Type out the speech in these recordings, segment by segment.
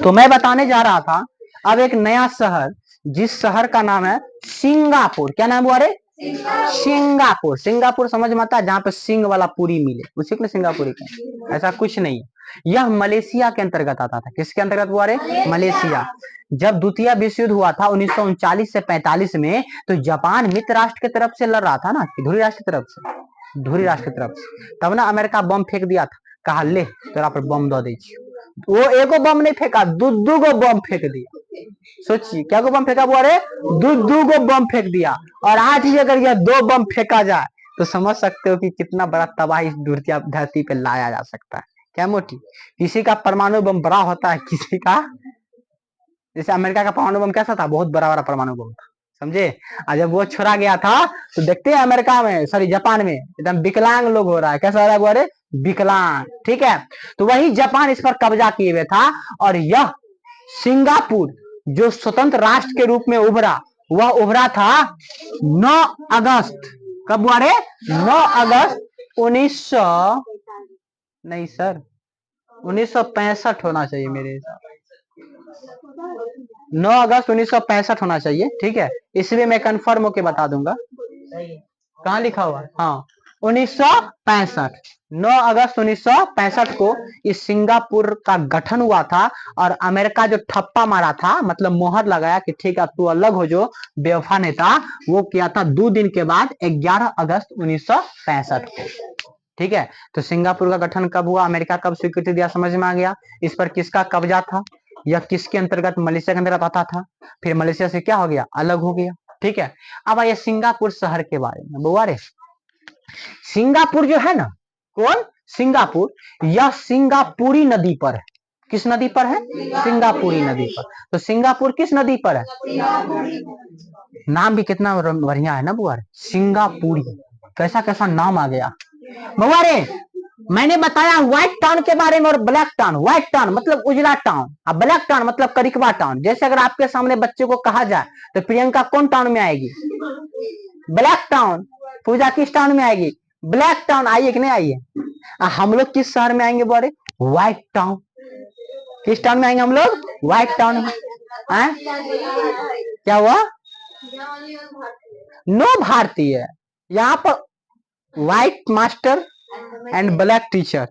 तो मैं बताने जा रहा था अब एक नया शहर, जिस शहर का नाम है सिंगापुर। क्या नाम हुआ रे? सिंगापुर। सिंगापुर समझ में आता है, जहाँ पे सिंग वाला पूरी मिले, उसी को सिंगापुरी का। ऐसा कुछ नहीं है। यह मलेशिया के अंतर्गत आता था। किसके अंतर्गत हुआ रे? मलेशिया। जब द्वितीय विश्व युद्ध हुआ था 1939 से 45 में, तो जापान मित्र राष्ट्र की तरफ से लड़ रहा था ना, धुरी राष्ट्र की तरफ से, धुरी राष्ट्र की तरफ से। तब ना अमेरिका बम फेंक दिया था, कहा ले तोरा पर बम दे दी। वो एगो बम नहीं फेंका, दू गो बम फेंक दिया। सोचिए क्या गो बम फेंका हुआ रे? दू गो बम फेंक दिया। और आज ही अगर यह 2 बम फेंका जाए तो समझ सकते हो कि कितना बड़ा तबाही इस धरती पे लाया जा सकता है। क्या मोटी? किसी का परमाणु बम बड़ा होता है, किसी का, जैसे अमेरिका का परमाणु बम कैसा था, बहुत बड़ा बड़ा परमाणु बम था, समझे। और जब वो छोड़ा गया था तो देखते हैं अमेरिका में, सॉरी जापान में एकदम विकलांग लोग हो रहा है। कैसा हो रहा है वो? विकलांग। ठीक है, तो वही जापान इस पर कब्जा किए हुए था। और यह सिंगापुर जो स्वतंत्र राष्ट्र के रूप में उभरा, वह उभरा था 9 अगस्त। कब हुआ रे? 9 अगस्त 1900, नहीं सर 1965 होना चाहिए मेरे हिसाब, 9 अगस्त 1965 होना चाहिए। ठीक है, इसलिए मैं कंफर्म होके बता दूंगा। कहाँ लिखा हुआ? हाँ 1965, 9 अगस्त 1965 को इस सिंगापुर का गठन हुआ था। और अमेरिका जो ठप्पा मारा था, मतलब मोहर लगाया कि ठीक है तू अलग हो, जो बेवफा नेता, वो किया था 2 दिन के बाद 11 अगस्त 1965 को। ठीक है, तो सिंगापुर का गठन कब हुआ, अमेरिका कब स्वीकृति दिया, समझ में आ गया। इस पर किसका कब्जा था? यह किसके अंतर्गत? मलेशिया के अंतर्गत आता था। फिर मलेशिया से क्या हो गया? अलग हो गया। ठीक है, अब आइए सिंगापुर शहर के बारे में। बुआ रे, सिंगापुर जो है ना, कौन? सिंगापुर, यह सिंगापुरी नदी पर है। किस नदी पर है? सिंगापुरी नदी पर। तो सिंगापुर किस नदी पर है? नाम भी कितना बढ़िया है ना बुआ रे, सिंगापुरी। कैसा कैसा नाम आ गया बुआ रे। मैंने बताया व्हाइट टाउन के बारे में और ब्लैक टाउन। व्हाइट टाउन मतलब उजला टाउन, और ब्लैक टाउन मतलब करिकवा टाउन। जैसे अगर आपके सामने बच्चे को कहा जाए तो प्रियंका कौन टाउन में आएगी? Black town. पूजा किस टाउन में आएगी? Black town. आइए कि नहीं आइए? हम लोग किस शहर में आएंगे बोरे? White town. किस टाउन में आएंगे हम लोग? व्हाइट टाउन में। क्या हुआ? नो भारतीय, यहाँ पर white master and black teacher.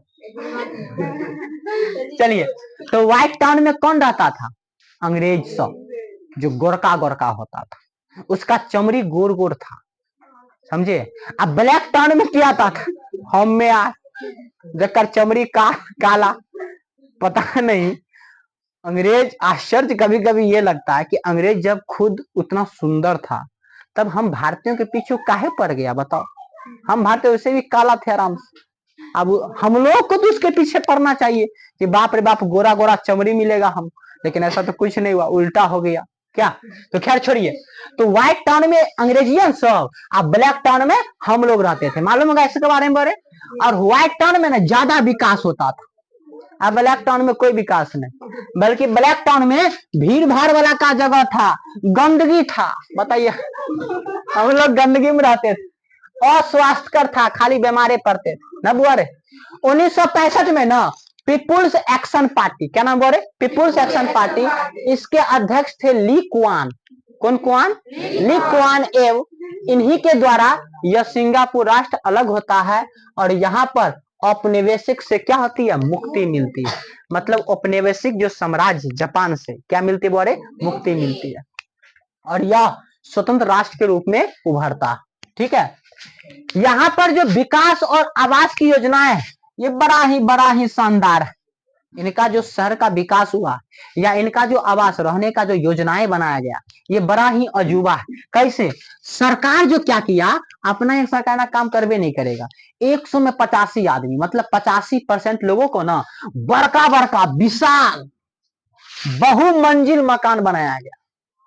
चलिए, तो व्हाइट टाउन में कौन रहता था? अंग्रेज सब, जो गोरका गोरका होता था, उसका चमड़ी गोर गोर था, समझे। अब ब्लैक टाउन में क्या था? हम में आ जकर चमड़ी का काला, पता नहीं। अंग्रेज, आश्चर्य कभी कभी ये लगता है कि अंग्रेज जब खुद उतना सुंदर था, तब हम भारतीयों के पीछे काहे पड़ गया बताओ। हम भारतीय वैसे भी काला थे आराम से। अब हम लोग को तो उसके पीछे पड़ना चाहिए कि बाप रे बाप गोरा गोरा चमड़ी मिलेगा हम, लेकिन ऐसा तो कुछ नहीं हुआ, उल्टा हो गया क्या। तो खैर छोड़िए। तो व्हाइट टाउन में अंग्रेजियन सब, और ब्लैक टाउन में हम लोग रहते थे, मालूम होगा इसके बारे में बारे। और व्हाइट टाउन में ना ज्यादा विकास होता था, अब ब्लैक टाउन में कोई विकास नहीं, बल्कि ब्लैक टाउन में भीड़ भाड़ वाला का जगह था, गंदगी था। बताइए, हम लोग गंदगी में रहते थे, अस्वास्थ्यकर था, खाली बीमारे पड़ते थे ना बुआ रे। 1965 में ना पीपुल्स एक्शन पार्टी, क्या नाम बोले? पीपुल्स एक्शन पार्टी, इसके अध्यक्ष थे ली कुआन। कौन कुआन? ली कुआन एव। इन्हीं के द्वारा यह सिंगापुर राष्ट्र अलग होता है। और यहाँ पर औपनिवेशिक से क्या होती है? मुक्ति मिलती है। मतलब औपनिवेशिक जो साम्राज्य जापान से क्या मिलती है बोले? मुक्ति मिलती है। और यह स्वतंत्र राष्ट्र के रूप में उभरता है। ठीक है, यहाँ पर जो विकास और आवास की योजनाएं, ये बड़ा ही शानदार है। इनका जो शहर का विकास हुआ, या इनका जो आवास रहने का जो योजनाएं बनाया गया, ये बड़ा ही अजूबा है। कैसे? सरकार जो क्या किया, अपना एक सरकार ना काम करवे नहीं करेगा, 100 में 85 आदमी, मतलब 85% लोगों को ना बड़का बड़का विशाल बहुमंजिल मकान बनाया गया।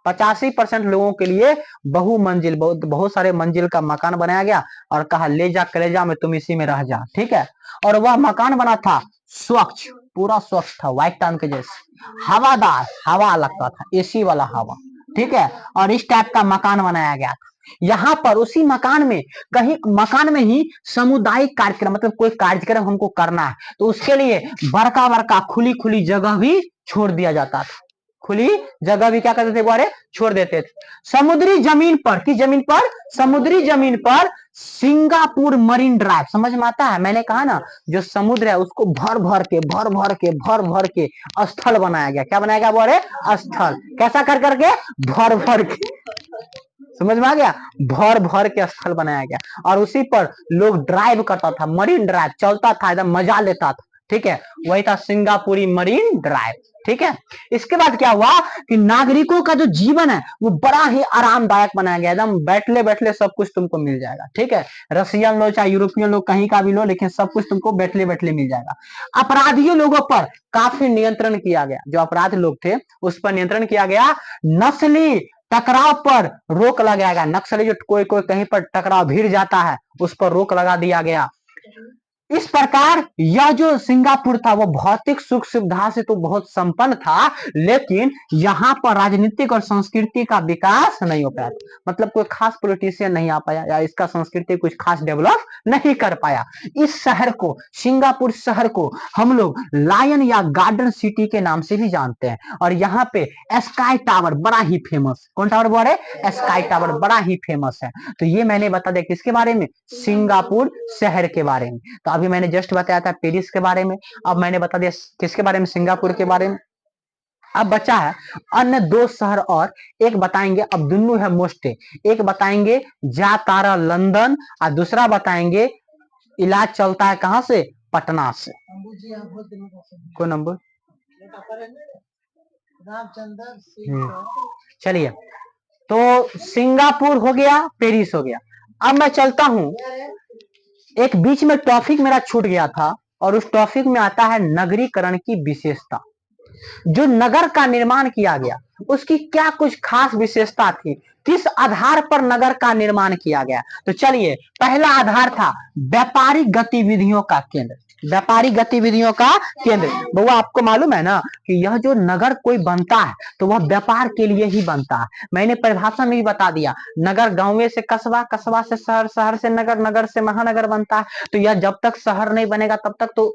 85% लोगों के लिए बहुमंजिल, बहुत सारे मंजिल का मकान बनाया गया। और कहा ले जा कलेजा में तुम इसी में रह जा। ठीक है, और वह मकान बना था स्वच्छ, पूरा स्वच्छ था, व्हाइट टाउन के जैसे, हवादार, हवा लगता था, एसी वाला हवा। ठीक है, और इस टाइप का मकान बनाया गया था। यहाँ पर उसी मकान में, कहीं मकान में ही सामुदायिक कार्यक्रम, मतलब कोई कार्यक्रम हमको करना है, तो उसके लिए बड़का बड़का खुली खुली जगह भी छोड़ दिया जाता था। खुली जगह भी क्या करते थे बारे छोड़ देते थे। समुद्री जमीन पर, किस जमीन पर? समुद्री जमीन पर सिंगापुर मरीन ड्राइव, समझ में आता है? मैंने कहा ना, जो समुद्र है उसको भर भर के भर भर के स्थल बनाया गया। क्या बनाया गया बारे? स्थल। कैसा कर करके? भर भर के, समझ में आ गया? भर भर के स्थल बनाया गया, और उसी पर लोग ड्राइव करता था, मरीन ड्राइव चलता था, एकदम मजा लेता था। ठीक है, वही था सिंगापुरी मरीन ड्राइव। ठीक है, इसके बाद क्या हुआ कि नागरिकों का जो जीवन है वो बड़ा ही आरामदायक बनाया गया, एकदम बैठले बैठले सब कुछ तुमको मिल जाएगा। ठीक है, रसियन लो चाहे यूरोपियन लो, कहीं का भी लो, लेकिन सब कुछ तुमको बैठले बैठले मिल जाएगा। अपराधियों लोगों पर काफी नियंत्रण किया गया, जो अपराधी लोग थे उस पर नियंत्रण किया गया। नस्ली टकराव पर रोक लगाया गया, नक्सली जो कोई कोई कहीं पर टकराव भिड़ जाता है उस पर रोक लगा दिया गया। इस प्रकार यह जो सिंगापुर था वो भौतिक सुख सुविधा से तो बहुत संपन्न था, लेकिन यहाँ पर राजनीतिक और संस्कृति का विकास नहीं हो पाया, मतलब कोई खास पॉलिटिशियन नहीं आ पाया, या इसका संस्कृति कुछ खास डेवलप नहीं कर पाया। इस शहर को, सिंगापुर शहर को हम लोग लायन या गार्डन सिटी के नाम से भी जानते हैं, और यहाँ पे स्काई टावर बड़ा ही फेमस। कौन टावर बोल रहे? स्काई टावर बड़ा ही फेमस है। तो ये मैंने बता दिया किसके बारे में? सिंगापुर शहर के बारे में। तो अभी मैंने जस्ट बताया था पेरिस के बारे में, अब मैंने बता दिया किसके बारे में? सिंगापुर के बारे में। अब बचा है अन्य दो शहर, और एक बताएंगे, अब दोनों है मोस्ट, एक बताएंगे जाकारा लंदन, और दूसरा बताएंगे इलाज चलता है कहां से? पटना से। कौन नंबर? चलिए, तो सिंगापुर हो गया, पेरिस हो गया। अब मैं चलता हूं, एक बीच में टॉपिक मेरा छूट गया था, और उस टॉपिक में आता है नगरीकरण की विशेषता। जो नगर का निर्माण किया गया उसकी क्या कुछ खास विशेषता थी, किस आधार पर नगर का निर्माण किया गया? तो चलिए, पहला आधार था व्यापारिक गतिविधियों का केंद्र। व्यापारिक गतिविधियों का केंद्र, बउआ आपको मालूम है ना कि यह जो नगर कोई बनता है तो वह व्यापार के लिए ही बनता है। मैंने परिभाषा में भी बता दिया, नगर गांव से कस्बा, कस्बा से शहर, शहर से नगर, नगर से महानगर बनता है। तो यह जब तक शहर नहीं बनेगा तब तक तो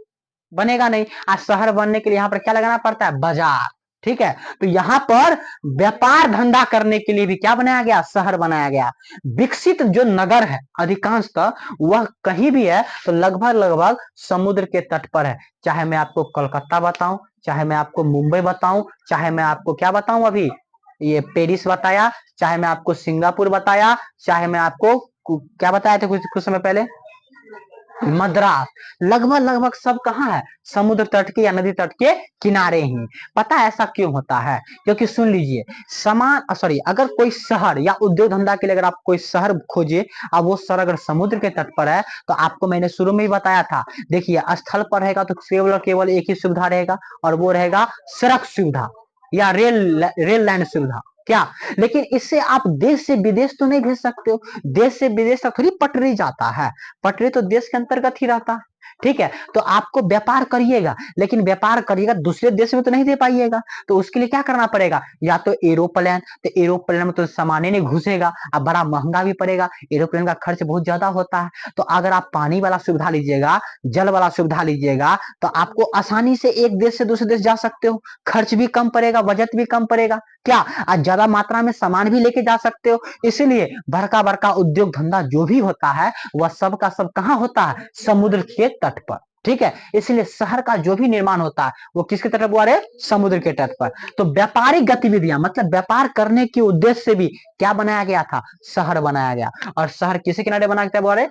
बनेगा नहीं। आज शहर बनने के लिए यहाँ पर क्या लगाना पड़ता है? बाजार। ठीक है, तो यहाँ पर व्यापार धंधा करने के लिए भी क्या बनाया गया? शहर बनाया गया। विकसित जो नगर है अधिकांशतः वह कहीं भी है तो लगभग लगभग समुद्र के तट पर है। चाहे मैं आपको कोलकाता बताऊं, चाहे मैं आपको मुंबई बताऊं, चाहे मैं आपको क्या बताऊं, अभी ये पेरिस बताया, चाहे मैं आपको सिंगापुर बताया, चाहे मैं आपको क्या बताया था कुछ समय पहले? मद्रास। लगभग लगभग सब कहाँ है? समुद्र तट के या नदी तट के किनारे ही। पता है ऐसा क्यों होता है? क्योंकि सुन लीजिए, समान सॉरी, अगर कोई शहर या उद्योग धंधा के लिए अगर आप कोई शहर खोजे, अब वो शहर अगर समुद्र के तट पर है, तो आपको मैंने शुरू में ही बताया था, देखिए स्थल पर रहेगा तो केवल और केवल एक ही सुविधा रहेगा, और वो रहेगा सड़क सुविधा या रेल लाइन सुविधा। क्या? लेकिन इससे आप देश से विदेश तो नहीं भेज सकते हो, देश से विदेश तक थोड़ी पटरी जाता है, पटरी तो देश के अंतर्गत ही रहता है। ठीक है, तो आपको व्यापार करिएगा, लेकिन व्यापार करिएगा दूसरे देश में तो नहीं दे पाइएगा, तो उसके लिए क्या करना पड़ेगा? या तो एरोप्लेन, तो एरोप्लेन में तो सामान नहीं घुसेगा, अब बड़ा महंगा भी पड़ेगा, एरोप्लेन का खर्च बहुत ज्यादा होता है। तो अगर आप पानी वाला सुविधा लीजिएगा, जल वाला सुविधा लीजिएगा, तो आपको आसानी से एक देश से दूसरे देश जा सकते हो, खर्च भी कम पड़ेगा, बजट भी कम पड़ेगा, क्या ज्यादा मात्रा में सामान भी लेके जा सकते हो। इसलिए बड़का बड़का उद्योग धंधा जो भी होता है वह सब का सब कहाँ होता है? समुद्र के तट पर। ठीक है, इसलिए शहर का जो भी निर्माण होता है वो किसके तट पर है? समुद्र के तट पर। तो व्यापारिक गतिविधियां मतलब व्यापार करने के उद्देश्य से भी क्या बनाया गया था? शहर बनाया गया। और शहर किसी किनारे बनाया गया है?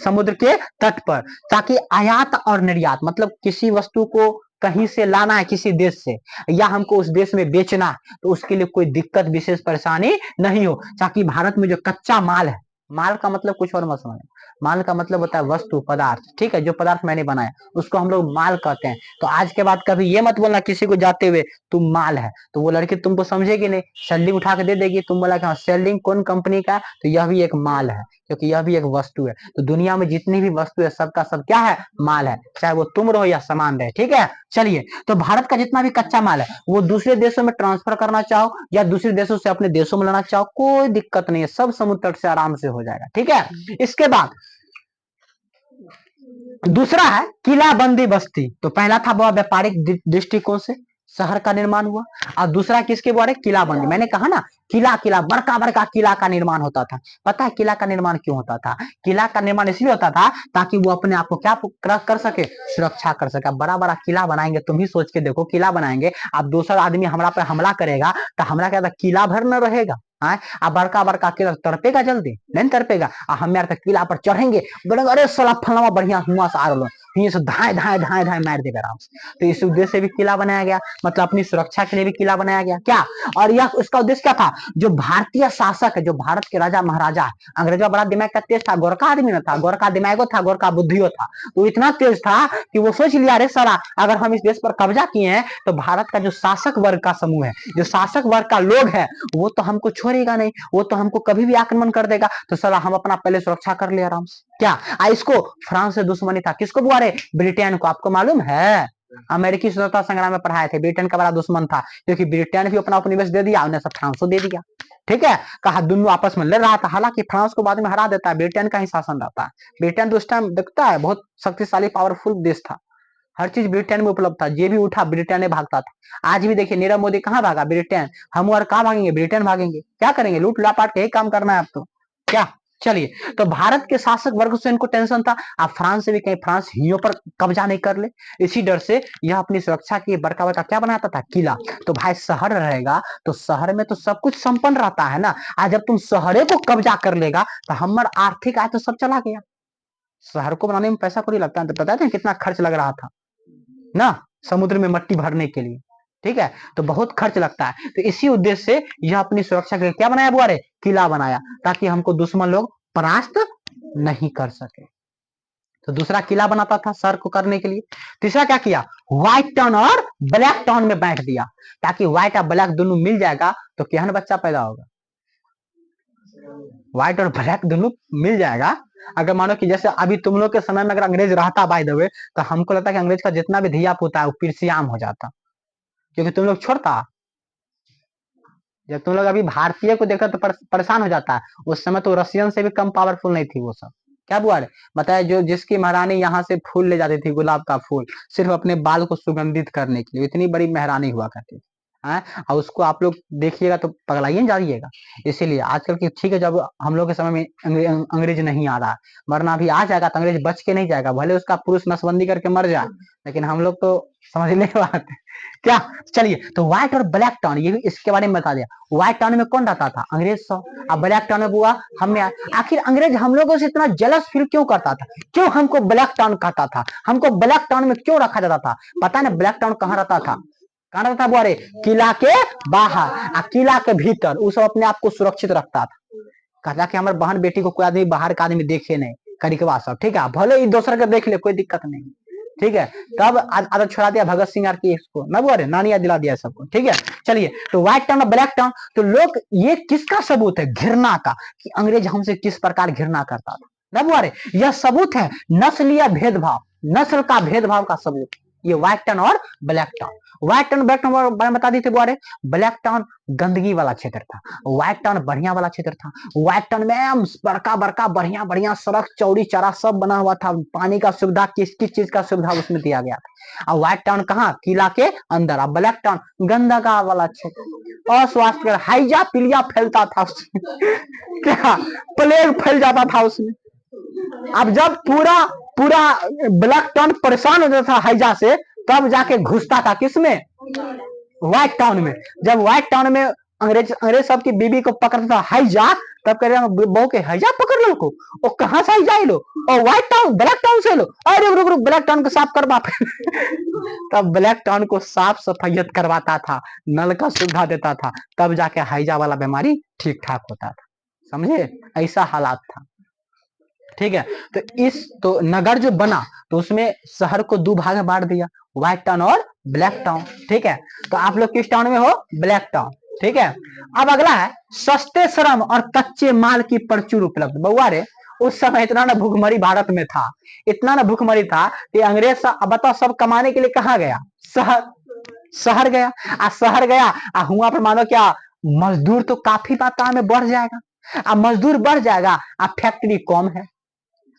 समुद्र के तट पर, ताकि आयात और निर्यात, मतलब किसी वस्तु को कहीं से लाना है किसी देश से, या हमको उस देश में बेचना है, तो उसके लिए कोई दिक्कत विशेष परेशानी नहीं हो। ताकि भारत में जो कच्चा माल है, माल का मतलब कुछ और मत समझना, माल का मतलब होता है वस्तु, पदार्थ। ठीक है, जो पदार्थ मैंने बनाया उसको हम लोग माल कहते हैं। तो आज के बाद कभी ये मत बोलना किसी को जाते हुए तुम माल है, तो वो लड़की तुमको समझेगी नहीं, सेल्डिंग उठा के दे देगी, तुम बोला कि हाँ सेल्डिंग कौन कंपनी का, तो यह भी एक माल है। क्योंकि यह भी एक वस्तु है। तो दुनिया में जितनी भी वस्तु है सबका सब क्या है, माल है, चाहे वो तुम रहो या सामान रहे, ठीक है। चलिए, तो भारत का जितना भी कच्चा माल है वो दूसरे देशों में ट्रांसफर करना चाहो या दूसरे देशों से अपने देशों में लाना चाहो, कोई दिक्कत नहीं है, सब समुद्र तट से आराम से हो जाएगा, ठीक है। इसके बाद दूसरा है किलाबंदी बस्ती। तो पहला था वह व्यापारिक दृष्टिकोण से शहर का निर्माण हुआ, और दूसरा किसके द्वारा, किलाबंदी। मैंने कहा ना, किला किला बड़का बड़का किला का निर्माण होता था। पता है किला का निर्माण क्यों होता था? किला का निर्माण इसलिए होता था ताकि वो अपने आप को क्या कर सके, सुरक्षा कर सके। बड़ा बड़ा किला बनाएंगे, तुम ही सोच के देखो, किला बनाएंगे, अब दूसरा आदमी हमरा पे हमला करेगा तो हमरा क्या किला भर न रहेगा, अब बड़का बड़का किला तड़पेगा, जल्दी नहीं तड़पेगा। हम यार किला पर चढ़ेंगे, बोलेंगे अरे साला फलाना बढ़िया हुआ से आ रहा, ये से धाए धाए धाए धाए मार देगा आराम से। तो इस उद्देश्य से भी किला बनाया गया, मतलब अपनी सुरक्षा के लिए भी किला बनाया गया क्या। और यह उसका उद्देश्य क्या था, जो भारतीय शासक है, जो भारत के राजा महाराजा है, अंग्रेजों बड़ा दिमाग का तेज था, गोरखा आदमी न था, गोरखा दिमागो था, गोरखा बुद्धियो था, तो इतना तेज था कि वो सोच लिया अरे साला अगर हम इस देश पर कब्जा किए हैं तो भारत का जो शासक वर्ग का समूह है, जो शासक वर्ग का लोग है, वो तो हमको छोड़ेगा नहीं, वो तो हमको कभी भी आक्रमण कर देगा, तो साला हम अपना पहले सुरक्षा कर ले आराम से क्या। इसको फ्रांस से दुश्मनी था, किसको बुआ रहे, ब्रिटेन को। आपको मालूम है अमेरिकी स्वतंत्रता संग्राम में पढ़ाए थे, ब्रिटेन का बड़ा दुश्मन था, क्योंकि ब्रिटेन भी अपना उपनिवेश दे दिया, उन्हें सब फ्रांस को दे दिया, ठीक है। कहा दोनों आपस में लड़ रहा था, हालांकि फ्रांस को बाद में हरा देता है, ब्रिटेन का ही शासन रहता है। ब्रिटेन तो उस टाइम दिखता है बहुत शक्तिशाली पावरफुल देश था, हर चीज ब्रिटेन में उपलब्ध था, जे भी उठा ब्रिटेन में भागता था। आज भी देखिए नीरव मोदी कहाँ भागा, ब्रिटेन। हम और कहाँ भागेंगे, ब्रिटेन भागेंगे, क्या करेंगे, लूट लापाट के ही काम करना है अब तो क्या। चलिए, तो भारत के शासक वर्ग से इनको टेंशन था, अब फ्रांस से भी कहीं फ्रांस हियों पर कब्जा नहीं कर ले, इसी डर से यह अपनी सुरक्षा के बड़का बड़का क्या बनाता था, किला। तो भाई शहर रहेगा तो शहर में तो सब कुछ संपन्न रहता है ना, आज जब तुम शहरे को कब्जा कर लेगा तो हमारा आर्थिक आय तो सब चला गया। शहर को बनाने में पैसा कोई लगता है, तो पता है कितना खर्च लग रहा था ना, समुद्र में मट्टी भरने के लिए, ठीक है, तो बहुत खर्च लगता है। तो इसी उद्देश्य से यह अपनी सुरक्षा के लिए क्या बनाया बुआ रे, किला बनाया, ताकि हमको दुश्मन लोग परास्त नहीं कर सके। तो दूसरा किला बनाता था शहर को करने के लिए। तीसरा क्या किया, व्हाइट टाउन और ब्लैक टाउन में बांट दिया, ताकि व्हाइट और ब्लैक दोनों मिल जाएगा तो केहन बच्चा पैदा होगा, व्हाइट और ब्लैक दोनों मिल जाएगा। अगर मानो कि जैसे अभी तुम लोग के समय में अगर अंग्रेज रहता बाय द वे, तो हमको लगता है कि अंग्रेज का जितना भी धिया पुता है वो पिरसियाम हो जाता, क्योंकि तुम लोग छोड़ता, जब तुम लोग अभी भारतीय को देखा तो परेशान हो जाता है। उस समय तो रशियन से भी कम पावरफुल नहीं थी वो सब, क्या बुआ रे बताया, जो जिसकी महारानी यहाँ से फूल ले जाती थी, गुलाब का फूल, सिर्फ अपने बाल को सुगंधित करने के लिए, इतनी बड़ी महारानी हुआ करती थी। और उसको आप लोग देखिएगा तो पगलाइए जाइएगा। इसीलिए आजकल की ठीक है, जब हम लोग के समय में अंग्रेज नहीं आ रहा, वरना भी आ जाएगा तो अंग्रेज बच के नहीं जाएगा, भले उसका पुरुष नसबंदी करके मर जाए, लेकिन हम लोग तो समझ नहीं पाते क्या। चलिए, तो व्हाइट और ब्लैक टाउन, ये भी इसके बारे में बता दिया। व्हाइट टाउन में कौन रहता था, अंग्रेज सब, अब ब्लैक टाउन में बुआ हमने। आखिर अंग्रेज हम लोगों से इतना जलस फील क्यों करता था, क्यों हमको ब्लैक टाउन कहता था, हमको ब्लैक टाउन में क्यों रखा जाता था, पता है ना ब्लैक टाउन कहाँ रहता था, कहाँ रहता था बुआ रे, किला के बाहर, किला के भीतर वो सब अपने आप को सुरक्षित रखता था। कहता कि हमारे बहन बेटी को कोई आदमी बाहर का आदमी देखे नहीं, करिकवा सब, ठीक है, भले ही दूसरा के देख ले कोई दिक्कत नहीं, ठीक है। तब आदत छुड़ा दिया भगत सिंह आर की इसको, न बुआ रे नानी याद दिला दिया सबको, ठीक है। चलिए, तो व्हाइट टाउन और ब्लैक टाउन, तो लोग ये किसका सबूत है, घृणा का, कि अंग्रेज हमसे किस प्रकार घृणा करता था, न बुआ रे, यह सबूत है नस्लीय भेदभाव, नस्ल का भेदभाव का सबूत, ये व्हाइट टाउन और black town. White town black town बता दी थी बुआ रे, ब्लैक टाउन गंदगी वाला क्षेत्र था, व्हाइट टाउन बढ़िया वाला क्षेत्र था। व्हाइट टाउन में बड़का बड़का बढ़िया बढ़िया सड़क चौड़ी चारा सब बना हुआ था, पानी का सुविधा, किस किस चीज का सुविधा उसमें दिया गया था। और व्हाइट टाउन कहाँ, किला के अंदर, और ब्लैक टाउन गंदगा वाला क्षेत्र, अस्वास्थ्य, हाइजा पीलिया फैलता था उसमें क्या, प्लेग फैल जाता था उसमें। अब जब पूरा पूरा ब्लैक टाउन परेशान हो जाता था हैजा से, तब जाके घुसता था किसमें, व्हाइट टाउन में। जब व्हाइट टाउन में अंग्रेज सब की बीबी को पकड़ता था हैजा, तब कह रहे बहू के हैजा पकड़ लो को, और कहां से हैजा लो, और व्हाइट टाउन ब्लैक टाउन से लो, अरे रुक रुक ब्लैक टाउन को साफ करवा तब ब्लैक टाउन को साफ सफाइयत करवाता था, नल का सुविधा देता था, तब जाके हैजा वाला बीमारी ठीक ठाक होता था, समझे, ऐसा हालात था, ठीक है। तो नगर जो बना तो उसमें शहर को दो भाग में बांट दिया, व्हाइट टाउन और ब्लैक टाउन, ठीक है। तो आप लोग किस टाउन में हो, ब्लैक टाउन, ठीक है। अब अगला है सस्ते श्रम और कच्चे माल की प्रचुर उपलब्ध। बउआ रे उस समय इतना ना भूखमरी भारत में था, इतना ना भूखमरी था कि अंग्रेज अब बताओ सब कमाने के लिए कहाँ गया? शहर। शहर गया। शहर गया हुआ पर मानो क्या, मजदूर तो काफी मात्रा में बढ़ जाएगा। अब मजदूर बढ़ जाएगा, अब फैक्ट्री कम है,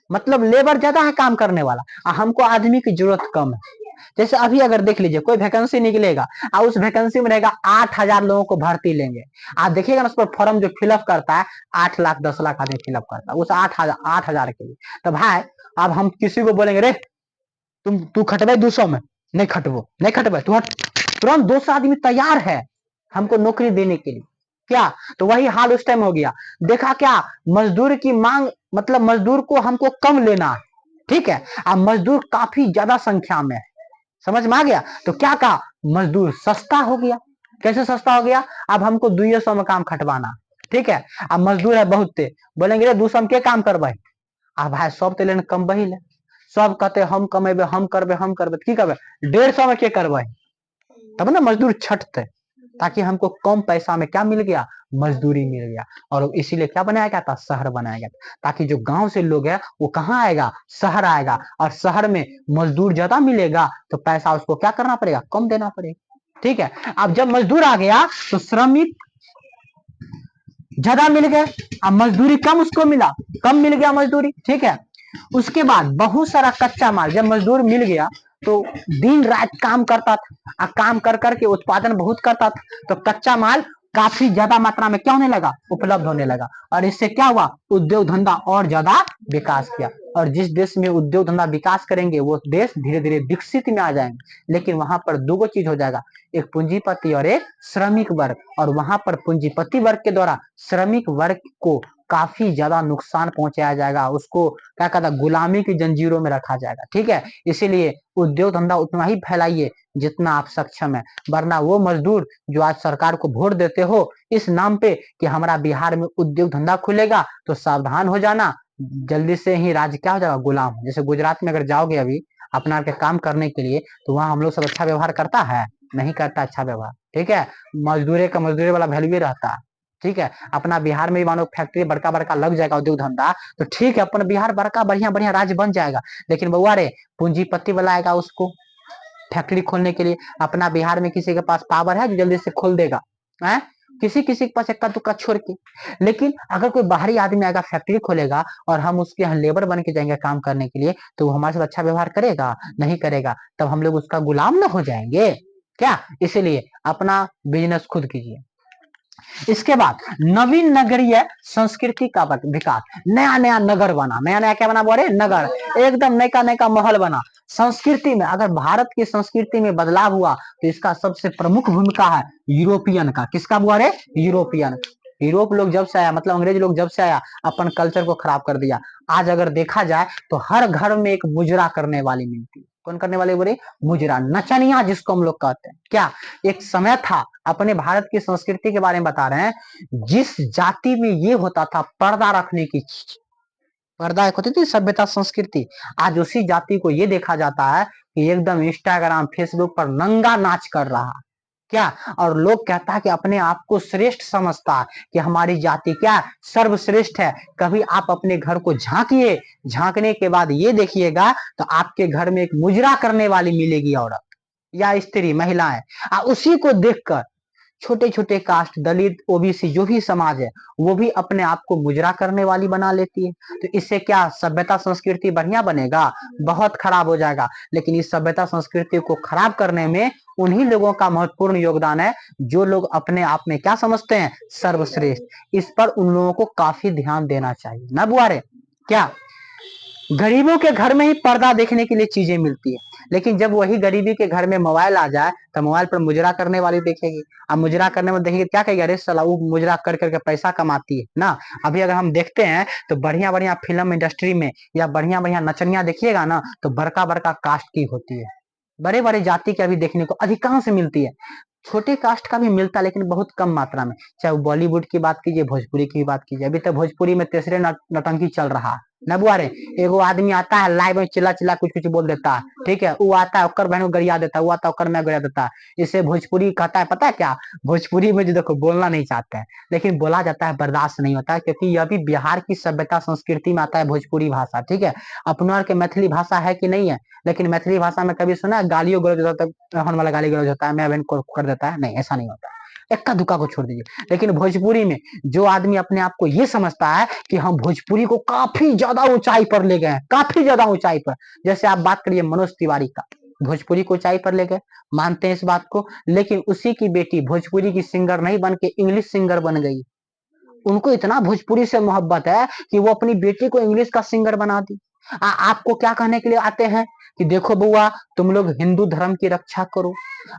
मतलब लेबर ज्यादा है काम करने वाला, हमको आदमी की जरूरत कम है। जैसे अभी अगर देख लीजिए कोई वैकेंसी निकलेगा और उस वैकेंसी में रहेगा 8,000 लोगों को भर्ती लेंगे, आप देखिएगा ना उस पर फॉर्म जो फिलअप करता है 8 लाख 10 लाख आदमी फिलअप करता है उस 8,000 के लिए। तो भाई अब हम किसी को बोलेंगे रे तू खटबे 200 में, नहीं खटबो, नहीं खटबे तू हट, तुरंत 200 आदमी तैयार है हमको नौकरी देने के लिए। क्या? तो वही हाल उस टाइम हो गया। देखा क्या, मजदूर की मांग, मतलब मजदूर को हमको कम लेना है, ठीक है। अब मजदूर काफी ज्यादा संख्या में है, समझ में आ गया। तो क्या कहा, मजदूर सस्ता हो गया। कैसे सस्ता हो गया? अब हमको 200 में काम खटवाना, ठीक है। अब मजदूर है बहुत थे, बोलेंगे 200 में के काम करवाई। अब भाई सब तो लेने कम बही ले, सब कहते हम कमेबे, हम करबे, हम करबे, की करबे 150 में के करवाई, तब ना मजदूर छटते। ताकि हमको कम पैसा में क्या मिल गया, मजदूरी मिल गया। और इसीलिए क्या बनाया गया था, शहर बनाया गया था, ताकि जो गांव से लोग है वो कहाँ आएगा, शहर आएगा। और शहर में मजदूर ज्यादा मिलेगा तो पैसा उसको क्या करना पड़ेगा, कम देना पड़ेगा, ठीक है। अब जब मजदूर आ गया तो श्रमिक ज्यादा मिल गए, अब मजदूरी कम उसको मिला, कम मिल गया मजदूरी, ठीक है। उसके बाद बहुत सारा कच्चा माल, जब मजदूर मिल गया तो दिन रात काम करता था, काम कर करके उत्पादन बहुत करता था, तो कच्चा माल काफी ज्यादा मात्रा में क्या होने लगा, उपलब्ध होने लगा। और इससे क्या हुआ, उद्योग धंधा और ज्यादा विकास किया। और जिस देश में उद्योग धंधा विकास करेंगे वो देश धीरे धीरे विकसित में आ जाएंगे। लेकिन वहां पर दो चीज हो जाएगा, एक पूंजीपति और एक श्रमिक वर्ग। और वहां पर पूंजीपति वर्ग के द्वारा श्रमिक वर्ग को काफी ज्यादा नुकसान पहुंचाया जाएगा, उसको क्या कहता है, गुलामी की जंजीरों में रखा जाएगा, ठीक है। इसीलिए उद्योग धंधा उतना ही फैलाइए जितना आप सक्षम है, वरना वो मजदूर जो आज सरकार को वोट देते हो इस नाम पे कि हमारा बिहार में उद्योग धंधा खुलेगा, तो सावधान हो जाना, जल्दी से ही राज्य क्या हो जाएगा, गुलाम। जैसे गुजरात में अगर जाओगे अभी अपना के काम करने के लिए, तो वहां हम लोग सब अच्छा व्यवहार करता है, नहीं करता अच्छा व्यवहार, ठीक है। मजदूरी का मजदूरी वाला वैल्यू भी रहता है, ठीक है। अपना बिहार में मानो फैक्ट्री बड़का बड़का लग जाएगा उद्योग धंधा, तो ठीक है अपन बिहार बड़का बढ़िया बढ़िया राज्य बन जाएगा। लेकिन बउआ रे पूंजीपति वाला आएगा उसको फैक्ट्री खोलने के लिए, अपना बिहार में किसी के पास पावर है जो जल्दी से खोल देगा, है किसी किसी के पास इक्का दुक्का छोड़ के। लेकिन अगर कोई बाहरी आदमी आएगा फैक्ट्री खोलेगा और हम उसके यहाँ लेबर बन के जाएंगे काम करने के लिए, तो वो हमारे साथ अच्छा व्यवहार करेगा, नहीं करेगा, तब हम लोग उसका गुलाम ना हो जाएंगे क्या। इसीलिए अपना बिजनेस खुद कीजिए। इसके बाद नवीन नगरीय संस्कृति का विकास, नया नया नगर बना, नया नया क्या बना बोले, नगर, एकदम नया नया महल बना। संस्कृति में अगर भारत की संस्कृति में बदलाव हुआ तो इसका सबसे प्रमुख भूमिका है यूरोपियन का। किसका बुआ रे, यूरोपियन। यूरोप लोग जब से आया, मतलब अंग्रेज लोग जब से आया अपन कल्चर को खराब कर दिया। आज अगर देखा जाए तो हर घर में एक मुजरा करने वाली मिलती है। कौन करने वाले बोले, मुजरा, नचनिया जिसको हम लोग कहते हैं। क्या एक समय था, अपने भारत की संस्कृति के बारे में बता रहे हैं, जिस जाति में ये होता था पर्दा रखने की चीज, पर्दा एक होती थी सभ्यता संस्कृति, आज उसी जाति को ये देखा जाता है कि एकदम इंस्टाग्राम फेसबुक पर नंगा नाच कर रहा है। क्या, और लोग कहता है कि अपने आप को श्रेष्ठ समझता है कि हमारी जाति क्या सर्वश्रेष्ठ है। कभी आप अपने घर को झांकिए, झांकने के बाद ये देखिएगा तो आपके घर में एक मुजरा करने वाली मिलेगी औरत या स्त्री, महिलाएं। उसी को देखकर छोटे छोटे कास्ट, दलित, ओबीसी जो भी समाज है वो भी अपने आप को मुजरा करने वाली बना लेती है। तो इससे क्या सभ्यता संस्कृति बढ़िया बनेगा, बहुत खराब हो जाएगा। लेकिन इस सभ्यता संस्कृति को खराब करने में उन्हीं लोगों का महत्वपूर्ण योगदान है जो लोग अपने आप में क्या समझते हैं, सर्वश्रेष्ठ। इस पर उन लोगों को काफी ध्यान देना चाहिए ना बुआरे। क्या गरीबों के घर में ही पर्दा देखने के लिए चीजें मिलती है, लेकिन जब वही गरीबी के घर में मोबाइल आ जाए तो मोबाइल पर मुजरा करने वाली देखेगी। अब मुजरा करने में देखेगी क्या कहेगी, अरे साला वो मुजरा कर करके पैसा कमाती है ना। अभी अगर हम देखते हैं तो बढ़िया बढ़िया फिल्म इंडस्ट्री में या बढ़िया बढ़िया नचनिया देखिएगा ना तो बड़का बड़का कास्ट की होती है, बड़े बड़े जाति की अभी देखने को अधिकांश मिलती है। छोटे कास्ट का भी मिलता है लेकिन बहुत कम मात्रा में। चाहे वो बॉलीवुड की बात कीजिए, भोजपुरी की बात कीजिए, अभी तो भोजपुरी में तीसरे नटंकी चल रहा है, न बुआ रे। एगो आदमी आता है लाइव में चिल्ला चिल्ला कुछ कुछ बोल देता है, ठीक है, वो आता है ओकर बहन को गरिया देता है, वो आता है ओकर मैं गरिया देता है। इसे भोजपुरी कहता है, पता है क्या? भोजपुरी में जो देखो बोलना नहीं चाहते हैं, लेकिन बोला जाता है, बर्दाश्त नहीं होता है, क्योंकि यह भी बिहार की सभ्यता संस्कृति में आता है भोजपुरी भाषा, ठीक है। अपना के मैथिली भाषा है कि नहीं है? लेकिन मैथिली भाषा में कभी सुना है गालियों गलौज होता है, होने वाला गाली गलौज होता है, मैं बहन को कर देता है? नहीं, ऐसा नहीं होता है। इक्का दुक्का को छोड़ दीजिए। लेकिन भोजपुरी में जो आदमी अपने आप को ये समझता है कि हम भोजपुरी को काफी ज्यादा ऊंचाई पर ले गए हैं, काफी ज्यादा ऊंचाई पर, जैसे आप बात करिए मनोज तिवारी का, भोजपुरी को ऊंचाई पर ले गए, मानते हैं इस बात को। लेकिन उसी की बेटी भोजपुरी की सिंगर नहीं बन के इंग्लिश सिंगर बन गई। उनको इतना भोजपुरी से मोहब्बत है कि वो अपनी बेटी को इंग्लिश का सिंगर बना दी। आपको क्या कहने के लिए आते हैं कि देखो बुआ, तुम लोग हिंदू धर्म की रक्षा करो।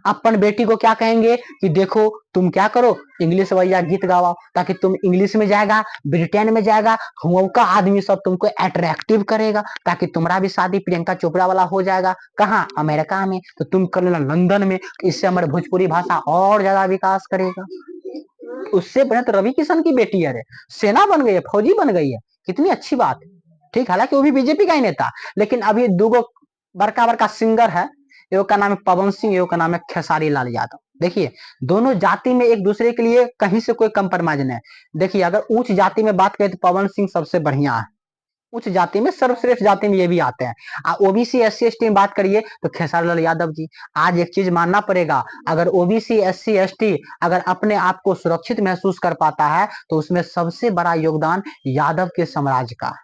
अपन बेटी को क्या कहेंगे कि देखो तुम क्या करो, इंग्लिश भैया गीत गाओ, ताकि तुम इंग्लिश में जाएगा, ब्रिटेन में जाएगा, वहां का आदमी सब तुमको अट्रैक्टिव करेगा, ताकि तुम्हारा भी शादी प्रियंका चोपड़ा वाला हो जाएगा। कहाँ? अमेरिका में। तो तुम कर लेना लंदन में। इससे हमारे भोजपुरी भाषा और ज्यादा विकास करेगा। उससे बढ़िया तो रवि किशन की बेटी है रे, सेना बन गई है, फौजी बन गई है, कितनी अच्छी बात है। ठीक, हालांकि वो भी बीजेपी का ही नेता, लेकिन अभी दो बड़का बड़का सिंगर है, एगो का नाम है पवन सिंह, एगो का नाम है खेसारी लाल यादव। देखिए दोनों जाति में एक दूसरे के लिए कहीं से कोई कंप्रोमाइज नहीं है। देखिए अगर उच्च जाति में बात करें तो पवन सिंह सबसे बढ़िया है, उच्च जाति में सर्वश्रेष्ठ जाति में ये भी आते हैं। ओबीसी एससी एसटी में बात करिए तो खेसारी लाल यादव जी। आज एक चीज मानना पड़ेगा, अगर ओबीसी एससी एसटी अगर अपने आप को सुरक्षित महसूस कर पाता है तो उसमें सबसे बड़ा योगदान यादव के साम्राज्य का।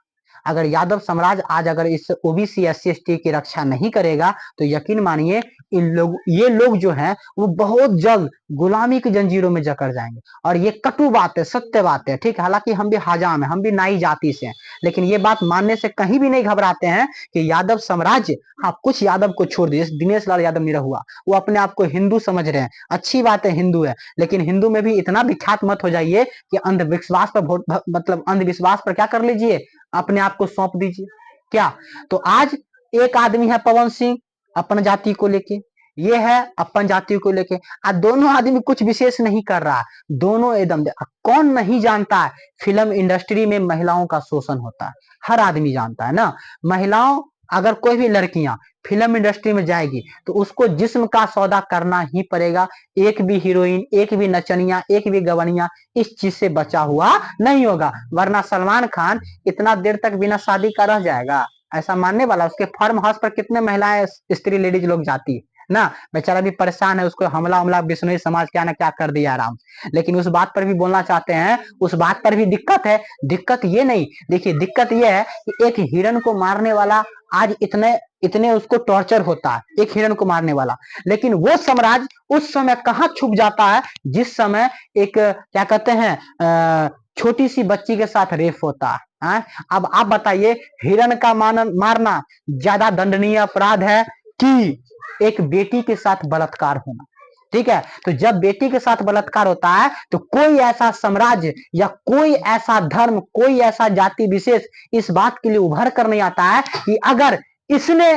अगर यादव साम्राज्य आज अगर इस ओबीसी एससी एसटी की रक्षा नहीं करेगा तो यकीन मानिए ये लोग जो हैं वो बहुत जल्द गुलामी की जंजीरों में जकड़ जाएंगे। और ये कटु बात है, सत्य बात है, ठीक है। हालांकि हम भी हजाम है, हम भी नाई जाति से हैं, लेकिन ये बात मानने से कहीं भी नहीं घबराते हैं कि यादव साम्राज्य, हाँ कुछ यादव को छोड़ दिए, दिनेश लाल यादव नहीं हुआ, वो अपने आप को हिंदू समझ रहे हैं, अच्छी बात है हिंदू है, लेकिन हिंदू में भी इतना विख्यात मत हो जाइए कि अंधविश्वास पर मतलब अंधविश्वास पर क्या कर लीजिए, अपने आप को सौंप दीजिए। क्या? तो आज एक आदमी है पवन सिंह अपन जाति को लेके, ये है अपन जाति को लेके, आज दोनों आदमी कुछ विशेष नहीं कर रहा, दोनों एकदम। कौन नहीं जानता है फिल्म इंडस्ट्री में महिलाओं का शोषण होता है? हर आदमी जानता है ना। महिलाओं, अगर कोई भी लड़कियां फिल्म इंडस्ट्री में जाएगी तो उसको जिस्म का सौदा करना ही पड़ेगा। एक भी हीरोइन, एक भी नचनिया, एक भी गवनिया इस चीज से बचा हुआ नहीं होगा, वरना सलमान खान इतना देर तक बिना शादी का रह जाएगा? ऐसा मानने वाला? उसके फार्म हाउस पर कितने महिलाएं, स्त्री लेडीज लोग जाती ना, बेचारा भी परेशान है, उसको हमला हमला बिश्नोई समाज क्या ना क्या कर दिया आराम। लेकिन उस बात पर भी बोलना चाहते हैं, उस बात पर भी दिक्कत है। दिक्कत ये नहीं, देखिए दिक्कत ये है कि एक हिरण को मारने वाला आज इतने इतने उसको टॉर्चर होता है, एक हिरण को मारने वाला, लेकिन वो साम्राज्य उस समय कहाँ छुप जाता है जिस समय एक क्या कहते हैं छोटी सी बच्ची के साथ रेप होता है। अब आप बताइए, हिरण का मारना ज्यादा दंडनीय अपराध है कि एक बेटी के साथ बलात्कार होना? ठीक है, तो जब बेटी के साथ बलात्कार होता है तो कोई ऐसा साम्राज्य या कोई ऐसा धर्म, कोई ऐसा जाति विशेष इस बात के लिए उभर कर नहीं आता है कि अगर इसने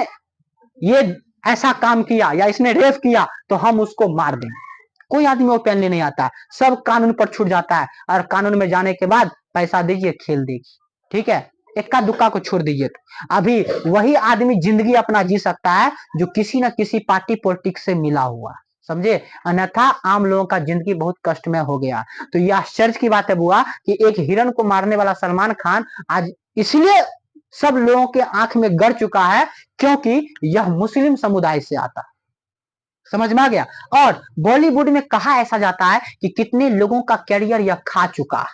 ये ऐसा काम किया या इसने रेप किया तो हम उसको मार देंगे। कोई आदमी ओपनली नहीं आता, सब कानून पर छूट जाता है, और कानून में जाने के बाद पैसा दीजिए खेल देगी, ठीक है। इक्का दुक्का को छोड़ दीजिए, तो अभी वही आदमी जिंदगी अपना जी सकता है जो किसी ना किसी पार्टी पॉलिटिक्स से मिला हुआ, समझे, अन्यथा आम लोगों का जिंदगी बहुत कष्टमय हो गया। तो यह आश्चर्य की बात है बुआ कि एक हिरण को मारने वाला सलमान खान आज इसलिए सब लोगों के आंख में गड़ चुका है क्योंकि यह मुस्लिम समुदाय से आता है। समझ में आ गया? और बॉलीवुड में कहा ऐसा जाता है कि कितने लोगों का कैरियर यह खा चुका,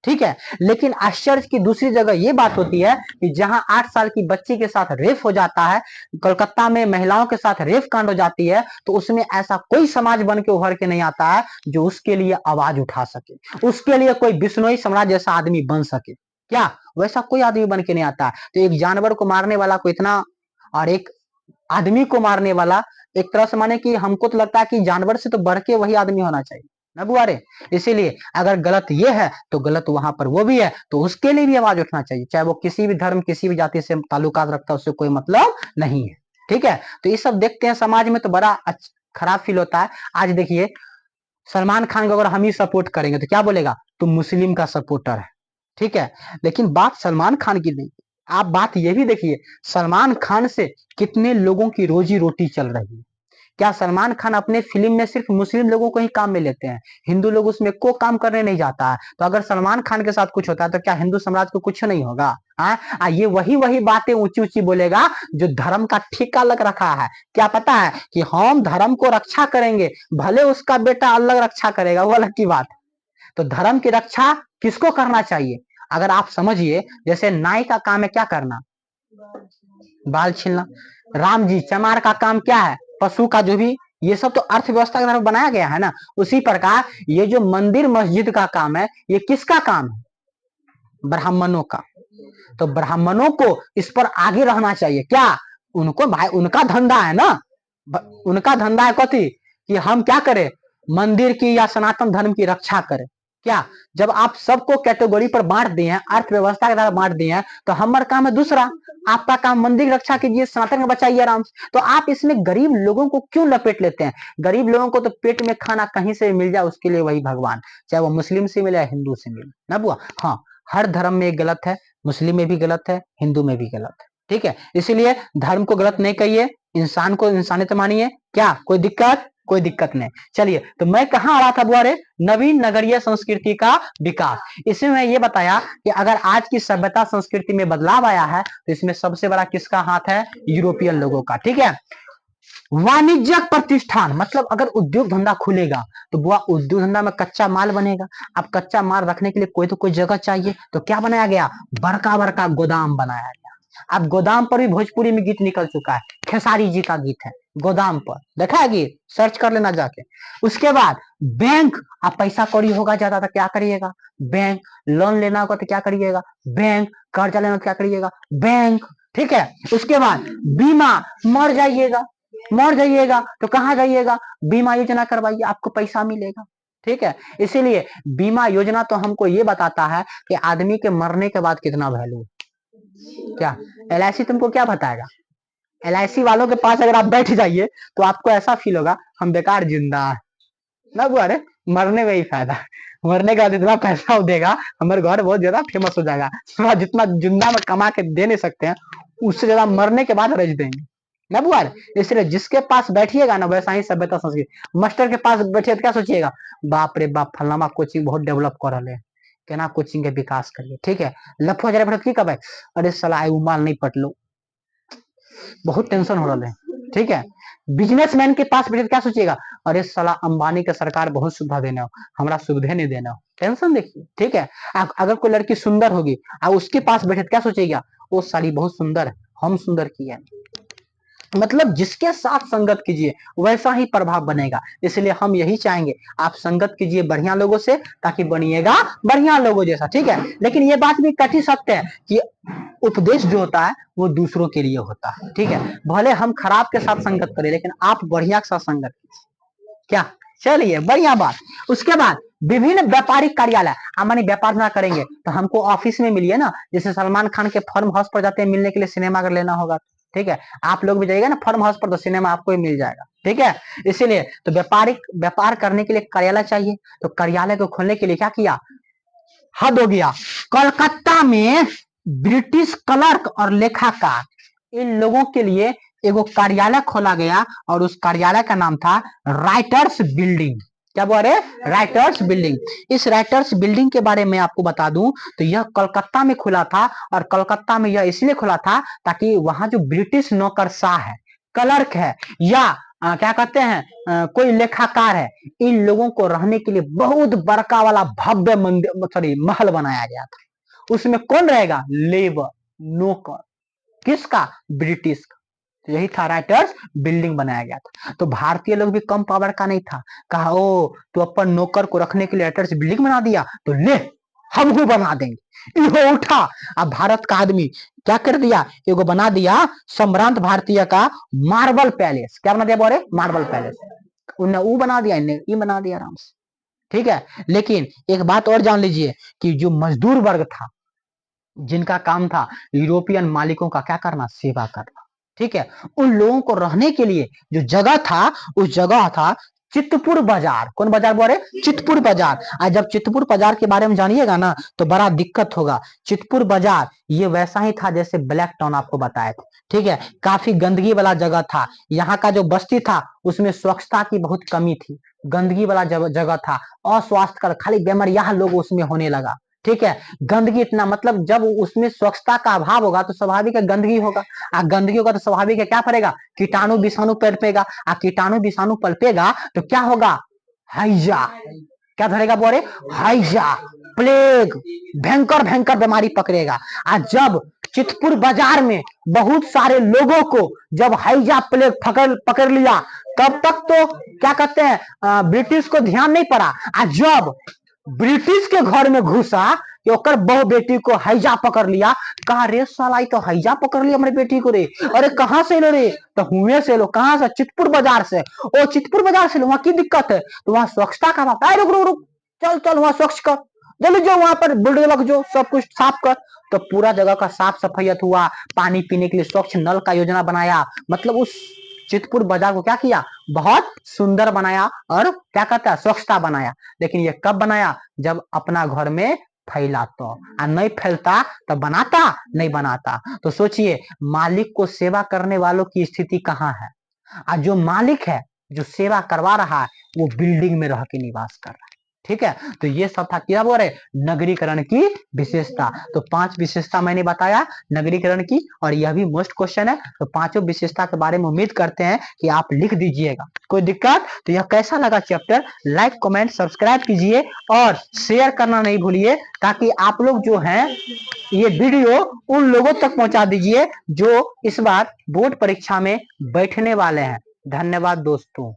ठीक है। लेकिन आश्चर्य की दूसरी जगह यह बात होती है कि जहां 8 साल की बच्ची के साथ रेप हो जाता है, कोलकाता में महिलाओं के साथ रेप कांड हो जाती है, तो उसमें ऐसा कोई समाज बन के उभर के नहीं आता है जो उसके लिए आवाज उठा सके, उसके लिए कोई बिश्नोई समाज जैसा आदमी बन सके। क्या? वैसा कोई आदमी बन के नहीं आता। तो एक जानवर को मारने वाला को इतना, और एक आदमी को मारने वाला, एक तरह से माने कि हमको तो लगता है कि जानवर से तो बढ़ के वही आदमी होना चाहिए ना बुआ रे। इसीलिए अगर गलत ये है तो गलत वहां पर वो भी है, तो उसके लिए भी आवाज उठना चाहिए, चाहे वो किसी भी धर्म किसी भी जाति से ताल्लुकात रखता है, उससे कोई मतलब नहीं है, ठीक है। तो ये सब देखते हैं समाज में तो बड़ा खराब फील होता है। आज देखिए सलमान खान को अगर हम ही सपोर्ट करेंगे तो क्या बोलेगा, तुम मुस्लिम का सपोर्टर है, ठीक है। लेकिन बात सलमान खान की नहीं, आप बात ये भी देखिए, सलमान खान से कितने लोगों की रोजी रोटी चल रही है। क्या सलमान खान अपने फिल्म में सिर्फ मुस्लिम लोगों को ही काम में लेते हैं, हिंदू लोग उसमें को काम करने नहीं जाता है? तो अगर सलमान खान के साथ कुछ होता है तो क्या हिंदू समाज को कुछ नहीं होगा? ये वही वही बातें ऊंची ऊंची बोलेगा जो धर्म का ठेका लग रखा है। क्या पता है कि हम धर्म को रक्षा करेंगे, भले उसका बेटा अलग रक्षा करेगा, वो अलग की बात। तो धर्म की रक्षा किसको करना चाहिए? अगर आप समझिए, जैसे नाई का काम है क्या करना? बाल छीलना। राम जी चमार का काम क्या है? पशु का जो भी, ये सब तो अर्थव्यवस्था के तरफ बनाया गया है ना। उसी प्रकार ये जो मंदिर मस्जिद का काम है, ये किसका काम है? ब्राह्मणों का। तो ब्राह्मणों को इस पर आगे रहना चाहिए। क्या उनको भाई, उनका धंधा है ना, उनका धंधा है कथी कि हम क्या करें, मंदिर की या सनातन धर्म की रक्षा करें। क्या जब आप सबको कैटेगरी पर बांट दिए हैं, अर्थव्यवस्था के द्वारा बांट दिए हैं, तो हमारा काम है दूसरा, आपका काम मंदिर की रक्षा कीजिए, सनातन को बचाइए आराम से। तो आप इसमें गरीब लोगों को क्यों लपेट लेते हैं? गरीब लोगों को तो पेट में खाना कहीं से मिल जाए उसके लिए वही भगवान, चाहे वो मुस्लिम से मिले या हिंदू से मिले ना बुआ। हाँ, हर धर्म में गलत है, मुस्लिम में भी गलत है, हिंदू में भी गलत है, ठीक है। इसीलिए धर्म को गलत नहीं कहिए, इंसान को इंसानियत मानिए। क्या कोई दिक्कत? कोई दिक्कत नहीं। चलिए, तो मैं कहाँ आ रहा था बुआरे? नवीन नगरीय संस्कृति का विकास। इसमें मैं ये बताया कि अगर आज की सभ्यता संस्कृति में बदलाव आया है तो इसमें सबसे बड़ा किसका हाथ है? यूरोपियन लोगों का, ठीक है। वाणिज्यिक प्रतिष्ठान, मतलब अगर उद्योग धंधा खुलेगा तो बुआ उद्योग धंधा में कच्चा माल बनेगा। अब कच्चा माल रखने के लिए कोई तो कोई जगह चाहिए, तो क्या बनाया गया? बड़का बड़का गोदाम बनाया गया। अब गोदाम पर भी भोजपुरी में गीत निकल चुका है, खेसारी जी का गीत है गोदाम पर, देखा है गीत? सर्च कर लेना जाके। उसके बाद बैंक, अब पैसा कौड़ी होगा ज्यादा तो क्या करिएगा? बैंक। लोन लेना होगा तो क्या करिएगा? बैंक। कर्जा लेना तो क्या करिएगा? बैंक, ठीक है। उसके बाद बीमा, मर जाइएगा, मर जाइएगा तो कहाँ जाइएगा? बीमा योजना करवाइए, आपको पैसा मिलेगा, ठीक है। इसीलिए बीमा योजना तो हमको ये बताता है कि आदमी के मरने के बाद कितना वैल्यू। क्या एलआईसी तुमको क्या बताएगा? एलआईसी वालों के पास अगर आप बैठ जाइए तो आपको ऐसा फील होगा हम बेकार जिंदा है ना बुआ रे। मरने में ही फायदा, मरने के बाद इतना पैसा देगा, हमारे घर बहुत ज्यादा फेमस हो जाएगा। जितना जिंदा में कमा के दे नहीं सकते हैं, उससे ज्यादा मरने के बाद रज देंगे ना बुआ। इसलिए जिसके पास बैठिएगा ना, वैसा ही सभ्यता संस्कृति। मास्टर के पास बैठिए तो क्या सोचिएगा? बाप रे बाप, फलाना कोचिंग बहुत डेवलप कर रहे हैं, केना कोचिंग के विकास करिए, ठीक है। लफो जरा बैठे की कब? अरे सलाह माल नहीं पटलो, बहुत टेंशन हो रहा है, ठीक है। बिजनेसमैन के पास बैठे तो क्या सोचिएगा? अरे साला अंबानी के सरकार बहुत सुविधा देना हो, हमारा सुविधा नहीं देना हो, टेंशन देखिए, ठीक है। अगर कोई लड़की सुंदर होगी और उसके पास बैठे तो क्या सोचेगा? वो साली बहुत सुंदर है, हम सुंदर की है। मतलब जिसके साथ संगत कीजिए वैसा ही प्रभाव बनेगा। इसलिए हम यही चाहेंगे, आप संगत कीजिए बढ़िया लोगों से, ताकि बनिएगा बढ़िया लोगों जैसा, ठीक है। लेकिन ये बात भी कटी सत्य है कि उपदेश जो होता है वो दूसरों के लिए होता है, ठीक है। भले हम खराब के साथ संगत करें, लेकिन आप बढ़िया के साथ संगत कीजिए। क्या? चलिए, बढ़िया बात। उसके बाद विभिन्न व्यापारिक कार्यालय, मानी व्यापार ना करेंगे तो हमको ऑफिस में मिलिए ना, जैसे सलमान खान के फार्म हाउस पर जाते हैं मिलने के लिए, सिनेमा अगर लेना होगा, ठीक है। आप लोग भी जाइएगा ना फार्म हाउस पर तो सिनेमा आपको ही मिल जाएगा, ठीक है। इसीलिए तो व्यापार करने के लिए कार्यालय चाहिए, तो कार्यालय को खोलने के लिए क्या किया? हद हो गया, कोलकाता में ब्रिटिश क्लर्क और लेखाकार इन लोगों के लिए एगो कार्यालय खोला गया, और उस कार्यालय का नाम था राइटर्स बिल्डिंग। क्या बोल रहे? Writers building. इस राइटर्स बिल्डिंग के बारे में आपको बता दूं तो यह कलकत्ता में खुला था, और कलकत्ता में यह इसलिए खुला था ताकि वहां जो ब्रिटिश नौकरशाह है, क्लर्क है, या क्या कहते हैं कोई लेखाकार है, इन लोगों को रहने के लिए बहुत बड़का वाला भव्य मंदिर, सॉरी, महल बनाया गया था। उसमें कौन रहेगा? लेबर, नौकर। किसका? ब्रिटिश का। तो यही था, राइटर्स बिल्डिंग बनाया गया था। तो भारतीय लोग भी कम पावर का नहीं था, कहा ओ तो अपन नौकर को रखने के लिए राइटर्स बिल्डिंग बना दिया, तो ले हमको बना देंगे। इहो उठा। अब भारत का आदमी क्या कर दिया? एगो बना दिया सम्रांत भारतीय का मार्बल पैलेस। क्या बना दिया बोरे? Marble palace. उन्हें वो बना दिया, इन्हें ये बना दिया आराम से, ठीक है। लेकिन एक बात और जान लीजिए कि जो मजदूर वर्ग था, जिनका काम था यूरोपियन मालिकों का क्या करना? सेवा करना, ठीक है। उन लोगों को रहने के लिए जो जगह था, उस जगह था चितपुर बाजार। कौन बाजार बोले? चितपुर बाजार। आज जब चितपुर बाजार के बारे में जानिएगा ना तो बड़ा दिक्कत होगा। चितपुर बाजार ये वैसा ही था जैसे ब्लैक टाउन आपको बताए थे, ठीक है। काफी गंदगी वाला जगह था। यहाँ का जो बस्ती था उसमें स्वच्छता की बहुत कमी थी, गंदगी वाला जगह था, अस्वास्थ्यकर, खाली बीमारियां लोग उसमें होने लगा, ठीक है। गंदगी इतना, मतलब जब उसमें स्वच्छता का अभाव होगा तो स्वाभाविक है गंदगी होगा, और गंदगी होगा तो स्वाभाविक है क्या फरेगा? कीटाणु विषाणु पनपेगा, और कीटाणु विषाणु पनपेगा तो क्या होगा? हैजा। क्या धरेगा बोरे? हैजा, प्लेग, भयंकर भयंकर बीमारी पकड़ेगा। आज जब चितपुर बाजार में बहुत सारे लोगों को जब हैजा प्लेग पकड़ लिया, तब तक तो क्या कहते हैं ब्रिटिश को ध्यान नहीं पड़ा। आज जब ब्रिटिश के घर में घुसा कि ओकर बहु बेटी को हैजा पकड़ लिया, कहा रे साला तो हैजा पकड़ लिया हमारे बेटी को रे। अरे कहां से लो रे? तो हुए से लो। कहां से? चितपुर बाजार से। ओ चितपुर बाजार से लो, वहां की दिक्कत है? तो वहां स्वच्छता का बात। रुक रुक रुक, चल चल वहां स्वच्छ कर, जल्दी जो वहां पर बुलडोजर जो सब कुछ साफ कर। तो पूरा जगह का साफ सफाई हुआ, पानी पीने के लिए स्वच्छ नल का योजना बनाया, मतलब उस चितपुर बाजार को क्या किया? बहुत सुंदर बनाया और क्या कहता है स्वच्छता बनाया। लेकिन ये कब बनाया? जब अपना घर में फैला तो, और नहीं फैलता तो बनाता नहीं बनाता। तो सोचिए मालिक को सेवा करने वालों की स्थिति कहाँ है। और जो मालिक है जो सेवा करवा रहा है वो बिल्डिंग में रह के निवास कर रहा है, ठीक है। तो ये सब था क्या बोल रहे? नगरीकरण की विशेषता। तो 5 विशेषता मैंने बताया नगरीकरण की, और यह भी मोस्ट क्वेश्चन है। तो 5 विशेषता के बारे में उम्मीद करते हैं कि आप लिख दीजिएगा। कोई दिक्कत? तो यह कैसा लगा चैप्टर? लाइक कमेंट सब्सक्राइब कीजिए और शेयर करना नहीं भूलिए, ताकि आप लोग जो हैं ये वीडियो उन लोगों तक पहुंचा दीजिए जो इस बार बोर्ड परीक्षा में बैठने वाले हैं। धन्यवाद दोस्तों।